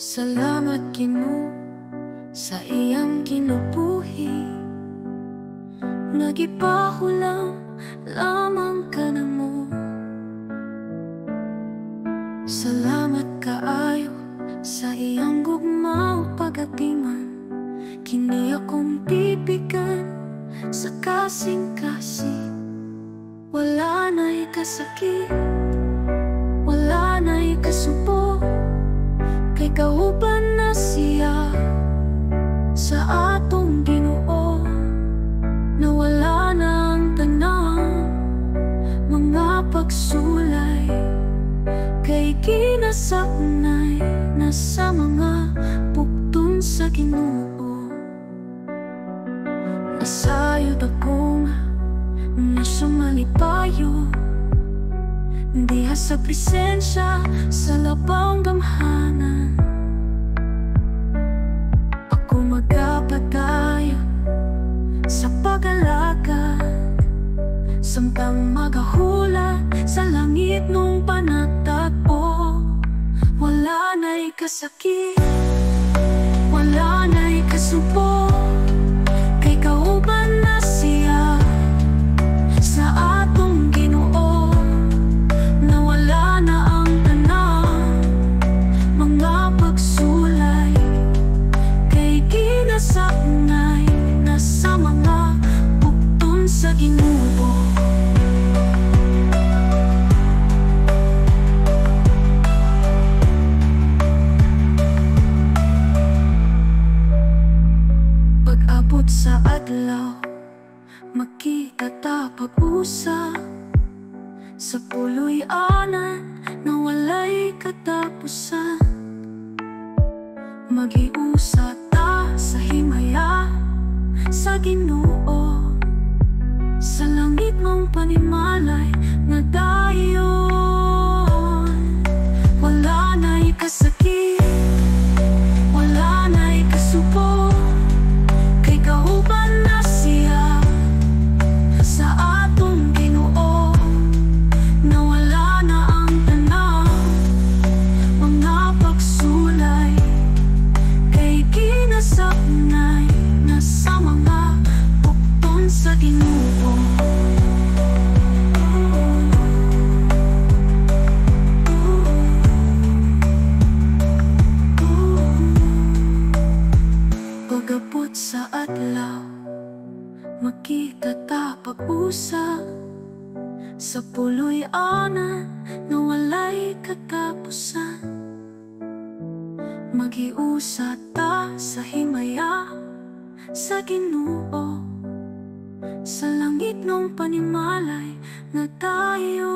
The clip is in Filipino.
Salamat Ginoo sa iyang kinubuhi, nagipahulam lamang ka na mo. Salamat kaayo sa iyang gugmaw pag-atiman, kini akong bibigan sa kasing-kasing. Wala na'y kasakit, wala na'y kasubo, kay kauban na siya sa atong Ginoo. Nawala na ang tanang mga pagsulay, kay kinasaknay na sa mga bugtong sa Ginoo. Nasayod akong nasumalipayo, diha sa presensya sa labang gamhanan. Ako magapadayo sa pag-alagad, samtang magahula sa langit nung panagtagpo. Wala na'y kasakit, wala na'y kasubo, kay kauban na siya sa atong Ginoo. Nawala na ang tanang mga pagsulay, kay kinasaknay na sa mga bugtong sa Ginoo. Pag-abot sa adlaw, makita ta pag-usa sa puloy-anan na walay katapusan. Maghiusa ta sa himaya sa Ginoo, sa langit mong panimalay nga dayon. Wala na'y kasakit, wala na'y kasubo, kay kauban na siya sa atong Ginoo. Nawala na ang tanang mga pagsulay, kay kinasaknay na sa mga bugtong sa Ginoo. Pag-abot sa adlaw, makita ta pag-usa sa puloy-anan na walay katapusan. Maghiusa ta sa himaya sa Ginoo, sa langit nung panimalay na tayo.